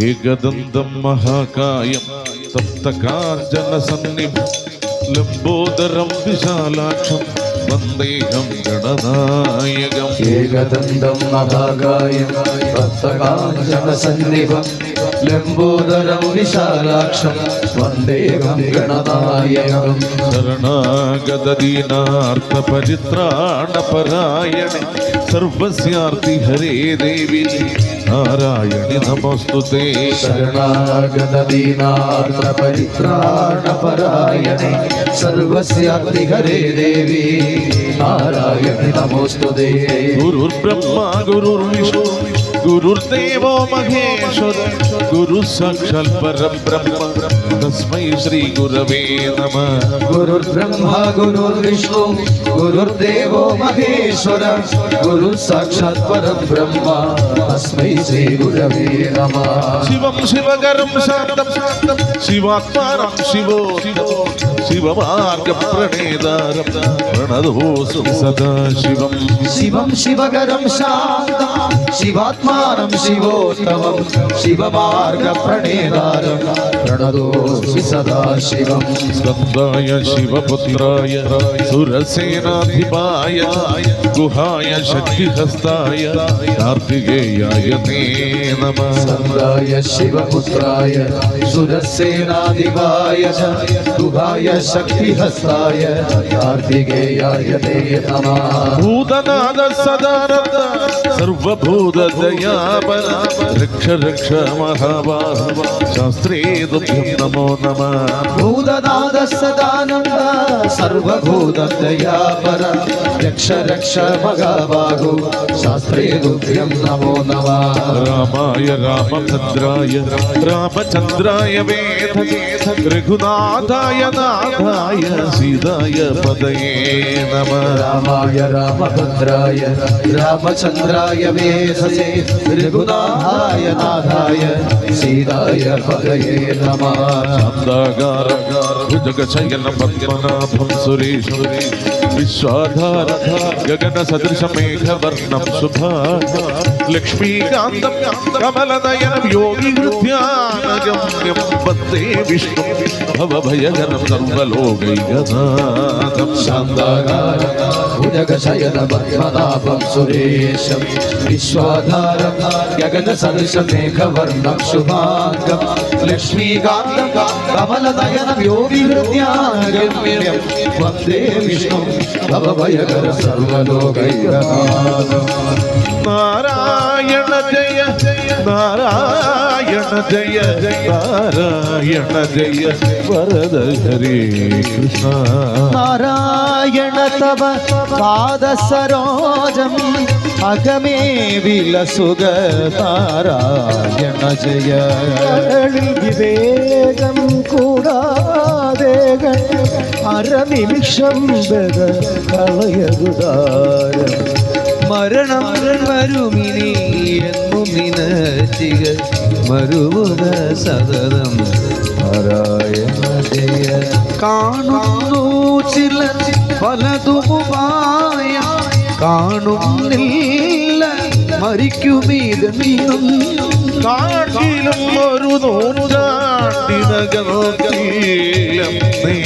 ഏകദന്തം മഹാകായം തപ്തകാഞ്ചന സന്നിഭം ലംബോദരം വിശാലാക്ഷം വന്ദേഹം ഗണനായകം. ഏകദന്തം മഹാകായം തപ്തകാഞ്ചന സന്നിഭം ലംബോദരം വിശാലാക്ഷം വന്ദേഹം ഗണനായകം. ശരണാഗത ദീനാർത്ഥ പരിത്രാണ പരായണേ സർവസ്യാർത്തി ഹരേ ദേവി നാരായണി നമോസ്തുതേ. ശരണാഗത ദീനാർത്ഥ പരിത്രാണ പരായണേ സർവസ്യാർത്തി ഹരേ ദേവി നാരായണി നമോസ്തുതേ. ഗുരുർബ്രഹ്മ ഗുരുർവിഷ്ണു ഗുരുർദേവോ മഹേശ്വര ഗുരു സാക്ഷാൽ പരബ്രഹ്മ തസ്മൈ ശ്രീ ഗുരവേ നമഃ. ഗുരുർബ്രഹ്മ ഗുരുർവിഷ്ണു ഗുരുർദേവോ മഹേശ്വര ഗുരു സാക്ഷാത് പരബ്രഹ്മ തസ്മൈ ശ്രീ ഗുരവേ നമഃ. ശിവം ശിവകരം ശാന്തം ശിവാത്മാനം ശിവോ ശിവമാർഗ പ്രണേതാരം പ്രണതോസു സദാശിവം. ശിവം ശിവകരം ശാന്തം ശിവാത്മാനം ശിവോത്തമം ശിവമാർഗ പ്രണേതാരം പ്രണതോസ്മി സദാശിവം. സ്കന്ദായ ശിവപുത്രായ സുരസേനാധിപായ ഗുഹായ ശക്തിഹസ്തായ കാർത്തികേയായ തേ നമഃ. സ്കന്ദായ ശിവപുത്രായ സുരസേനാധിപായ ഗുഹായ ശക്തിഹസ്തായ കാർത്തികേയായ തേ നമഃ. ഭൂതനാഥ സദാനന്ദ സർവഭൂതദയാപര രക്ഷ രക്ഷ മഹാബാഹുവ ശാസ്ത്രേ തുഭ്യം നമോ നമഃ. ഭൂതനാഥ സദാനന്ദ സർവഭൂതദയാപര രക്ഷ രക്ഷ മഹാബാഹു ശാസ്ത്രേ തുഭ്യം നമോ നമഃ. രാമായ രാമഭദ്രായ രാമചന്ദ്രായ വേദ രഘുനാഥായ നാഥായ സീതായ പദയേ നമഃ. രാമായ രാമഭദ്രായ രാമചന്ദ്രായ വേധസേ രഘുനാഥായ നാഥായ സീതായ പദയേ നമഃ. ഭുജഗശയന പത്മനാഭം സുരേഷ് വിശ്വാധാര ഗഗന സദൃശ മേഘവർണം ശുഭാംഗ ലക്ഷ്മീകാന്തം കമലനയനം യോഗി ഹൃദ്യാനഗമ്യം വന്ദേ വിഷ്ണു ഭവഭയജനം സർവലോകൈകനാഥം. ശാന്താകാരം ഭുജഗശയന പത്മനാഭം സുരേശം വിശ്വാധാരം ഗഗന സദൃശ മേഘവർണം ശുഭാംഗം ലക്ഷ്മീകാന്തം കമലനയനം യോഗി ഹൃദ്യാനഗമ്യം വന്ദേ വിഷ്ണു ഭവഭയകര സർവലോകൈകനാഥം. നാരായണ ജയ നാരായണ ജയ നാരായണ ജയ വരദ ഹരേ കൃഷ്ണ. നാരായണ തവ പാദസരോജം അകമേ വിലസുക നാരായണ ജയ. വിവേകം കൂടാതെ അരനിമിഷം കളയരുതാരം മരണം വരുമിനി എന്നും നിനച്ചിക മരുവുക സതതം നാരായണ ജയ. കാണുന്നു ചില പലതുമായ കാണുന്നില്ല മരിക്കുമീതെന്നും കാട്ടിലും ഒരു നൂറ്റാണ്ടിനകത്തിലും നീ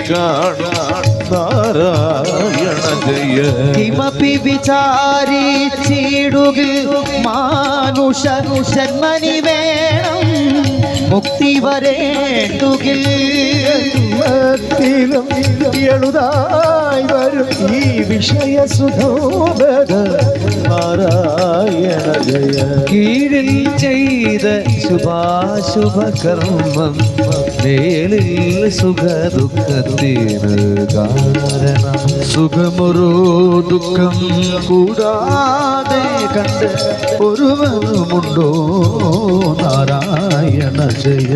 കാണാൻ നാരായണ ജയ. കിമപി വിചാരിച്ചിടുക മാനുഷ ജന്മനി വേണം മുക്തി വരേണ്ടുകിൽ എഴുതായി വരും ഈ വിഷയ സുധോദര നാരായണ ജയ. കീഴിൽ ചെയ്ത ശുഭാശുഭ കർമ്മം മേലിൽ സുഖ ദുഃഖത്തിന് കാരണം സുഖമൊരു ദുഃഖം കൂടാതെ കണ്ട് ഒരുവനുമുണ്ടോ നാരായണ ജയ.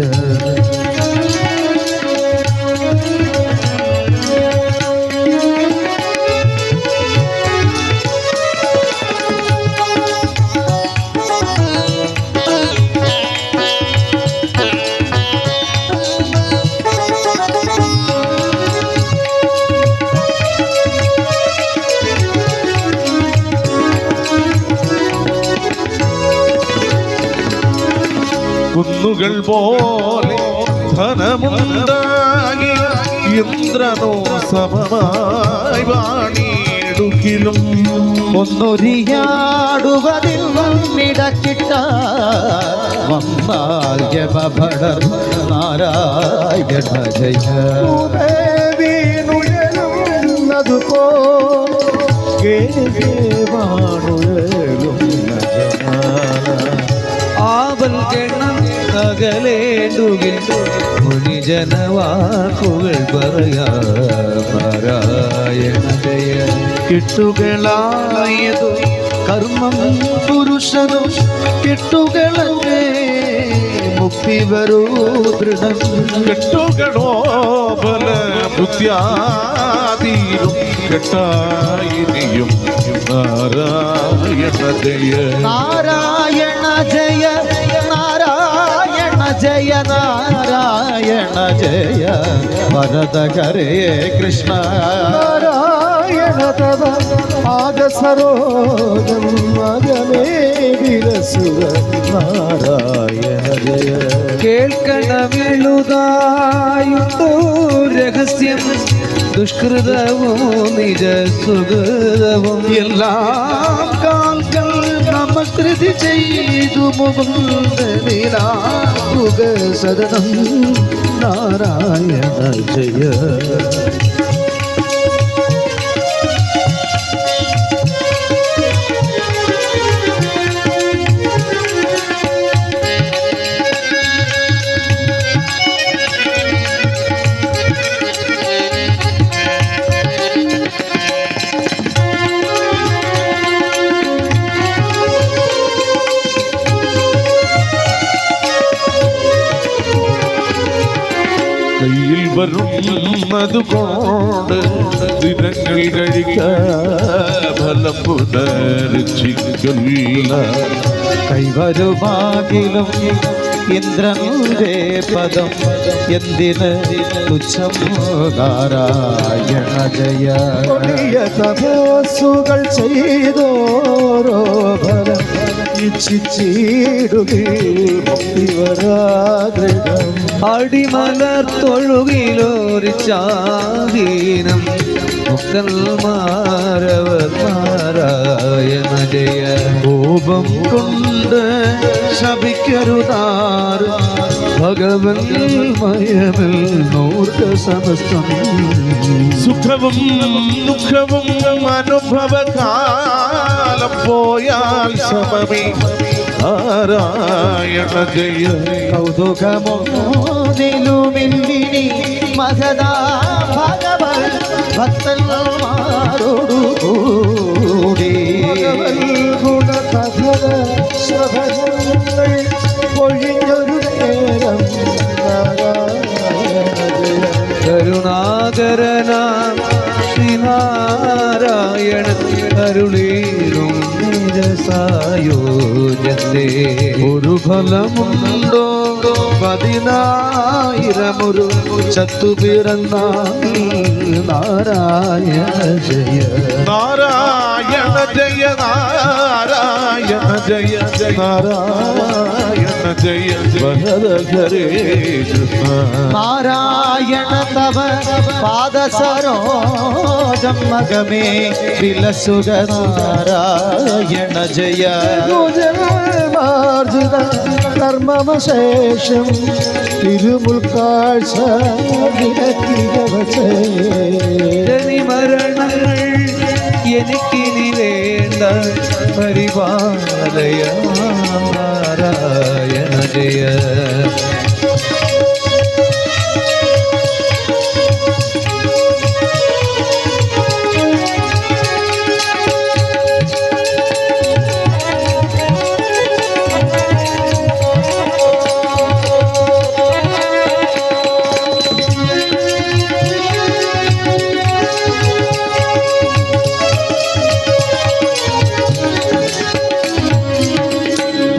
കുന്നുകൾ പോലെ ധനമുണ്ടാകി ഇന്ദ്രനോ സമമായി വാണിടുകിലും ഒന്നൊരിയാടുവതിൽ വന്നിടക്കിട്ട വന്നാൽയഭടർ നാരായണ ജയ വീണുയരുന്നതുപോ ആവൽ ഗണം അകലേണ്ടുകിൽ മുനിജനവാക്കുകൾ പറയാ നാരായണ ജയ കെട്ടുകളായതു കർമ്മം പുരുഷനും കെട്ടുകളെ മുക്തി വരൂ ദൃഢം കെട്ടുകളോ ബല ബുദ്ധ്യാതീരും കെട്ടായിനിയും നാരായണ ജയ നാരായണ ജയ നാരായണ ജയ നാരായണ ജയ ഭരത ഹരേ കൃഷ്ണ നാരായണ തവ ആദസരോജം മകമേ വിരസുര നാരായണ ജയ കേൾക്കണമെഴുതായുണ്ടോ രഹസ്യം ദുഷ്കൃതവും നിജ സുഹൃതവും എല്ലാം കാൽകൾ നമസ്കൃതി ചെയ്തു മുകുന്ദനിലാകുക സദനം നാരായണ ജയ കയ്യിൽ വരുന്നതുകൊണ്ട് ദിനങ്ങൾ കഴിക്ക ഫലം പുനർച്ചിക്കില്ല കൈവരുമാകിലും ഇന്ദ്രന്റെ പദം എന്തിന് തുച്ഛം നാരായണ ജയ തപസ്സുകൾ ചെയ്തോരോ ഫലം അടിമലർ തൊഴുകിലൊരു ചാദീനം മുക്കൽമാരവർ നാരായണ ജയ കോപം കൊണ്ട് ശപിക്കരുതാർ ഭഗവൻ മയമിൽ നൂർക്ക സമസ്തം സുഖവും ദുഃഖവും അനുഭവകാലം പോയാൽ സമമേ നാരായണ ജയ കൗതുകമോതിലുമില്ലിനി മഹദാ ഭഗവൻ ഭക്തന്മാരോടുകൂടി ഗുണകഥന ശ്രവണങ്ങൾ പൊഴിഞ്ഞൊരു നേരം കരുണാകരനാ ശ്രീനാരായണൻ അരുളീലും സായോജത്തെ ഒരു ഫലമുണ്ടോ 10000 ചത്തുപിറന്ന നാരായണ ജയ നാരായണ ജയ നാരായണ ജയ നാരായണ ജയ ഭരത ഹരേ കൃഷ്ണ നാരായണ തവ പാദസരോജം മകമേ വിലസുക നാരായണ ജയ മാർജിത കർമ്മവശേഷം തിരുമുൾക്കാഴ്ച മരണങ്ങൾ എനിക്കിനി വേണ്ട പരിപാലയ നാരായണ ജയ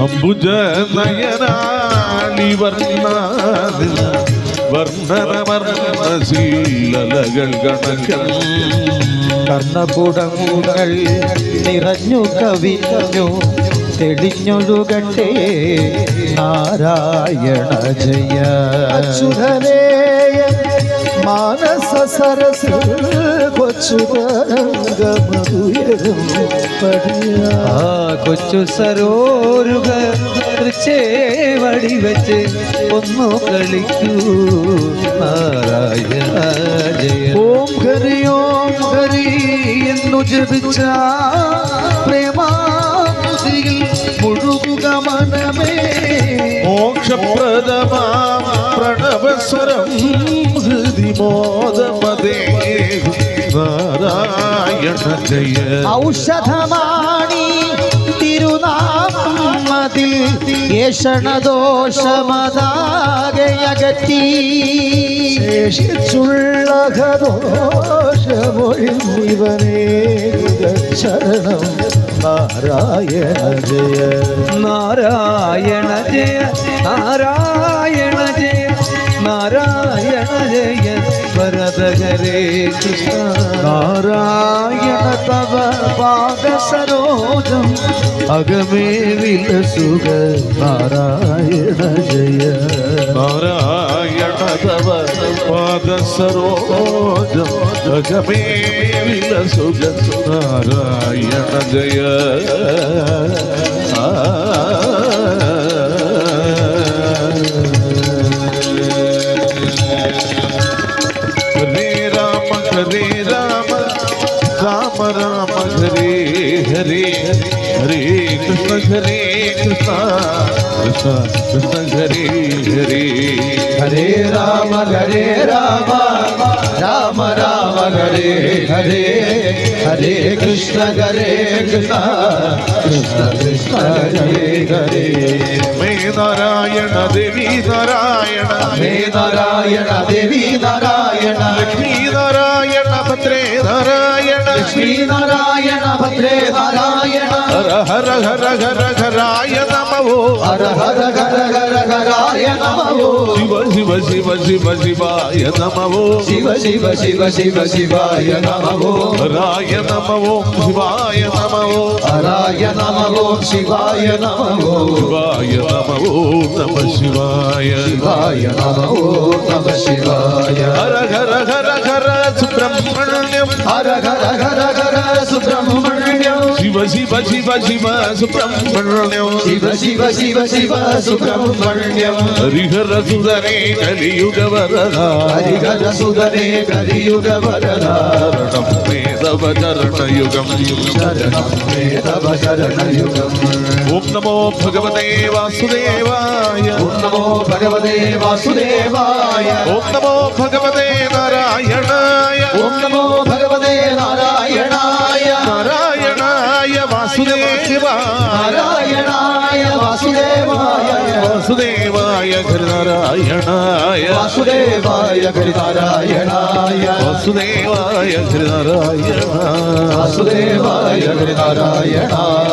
അംബുജ നയനാളി വർണ്ണനമർണശീലകൾ കണക്കൻ കർണപുടങ്ങൾ നിറഞ്ഞു കവിഞ്ഞു തെളിഞ്ഞൊഴുകട്ടെ നാരായണ ജയ. അച്യുതനേ മാനസ സരസ് കൊച്ചുതരംഗമതുയരും പടിയാ. ആ കൊച്ചു സരോരുക തൃച്ചേവടി വെച്ച് ഒന്നു കളിക്കൂ നാരായണ ജയ. ഓം ഹരി എന്നു ജപിച്ച പ്രേമാതിയിൽ മുഴുകുക മനമേ. മോക്ഷപ്രദമാം പ്രണവസ്വരം ഹൃദിമോദപദേ നാരായണ ജയ. ഔഷധമാണി തിരുനാമം അതിൽ ഏഷണദോഷമതാകയകറ്റി ശേഷിച്ചുള്ള ദോഷമൊഴിവനേ ശരണം നാരായണ ജയ. നാരായണ ജയ നാരായണ ജയ നാരായണ ജയ വരദഹരേ കൃഷ്ണ. നാരായണ തവ പാദ സരോജം അകമേ വിലസുക നാരായണ ജയ. നാരായണ തവ പാദസരോജം ജഗമേ വിലസുഗ നാരായണ ജയ. ഹരേ രാമ രാമ രാമ ഹരേ ഹരേ ഹരേ കൃഷ്ണ കൃഷ്ണ കൃഷ്ണ കൃഷ്ണ ഹരേ ഹരേ. ഹരേ രാമ രാമ രാമ ഹരേ ഹരേ ഹരേ കൃഷ്ണ കൃഷ്ണ കൃഷ്ണ കൃഷ്ണ ഹരേ ഹരേ. മേ നാരായണ ദേവി നാരായണ ഹേ നാരായണ ദേവി നാരായണ ലക്ഷ്മീ നാരായണ ഭദ്രേ നാരായണ ശ്രീ നാരായണ ഭദ്രേ നാരായണ ഹര ഹര ഹര ഹര ഹരായ നമോ ഹര ഹര ഹര ഹര ഹരായ നമോ ശിവ ശിവ ശിവ ശിവ ശിവായ നമോ ശിവ ശിവ ശിവ ശിവ ശിവായ നമോ ഹരായ നമോ ശിവായ നമോ ഹരായ നമോ ശിവായ നമോ ശിവായ നമോ നമ ശിവായ ശിവായ നമോ നമ ശിവായ. ഹര ഹര ഹര ഹര സുബ്രഹ്മണ്യം ഹര ഹര ഹര ഹര സുബ്രഹ്മണ്യം ശിവ ശിവ ശിവ ശിവ സുബ്രഹ്മണ്യം ശിവ ശിവ ശിവ ശിവ സുബ്രഹ്മണ്യം ഹരിഹര സുതരേ കലിയുഗ വരദ ഹരിഹര സുതരേ കലിയുഗ വരദ ശരണം മേ തവ ചരണയുഗം ശരണം മേ തവ ശരണയുഗം. ഓം നമോ ഭഗവതേ വാസുദേവായ ഓം നമോ ഭഗവതേ വാസുദേവായ ഓം നമോ ഭഗവതേ നാരായണായ ഓം നമോ ഭഗവതേ നാരായണായ നാരായണായ വാസുദേവായ നാരായണായ വാസുദേവായ വാസുദേവായ ഹരിനാരായണായ വാസുദേവായ ഹരിനാരായണായ വാസുദേവായ ഹരിനാരായണ വാസുദേവായ ഹരിനാരായണായ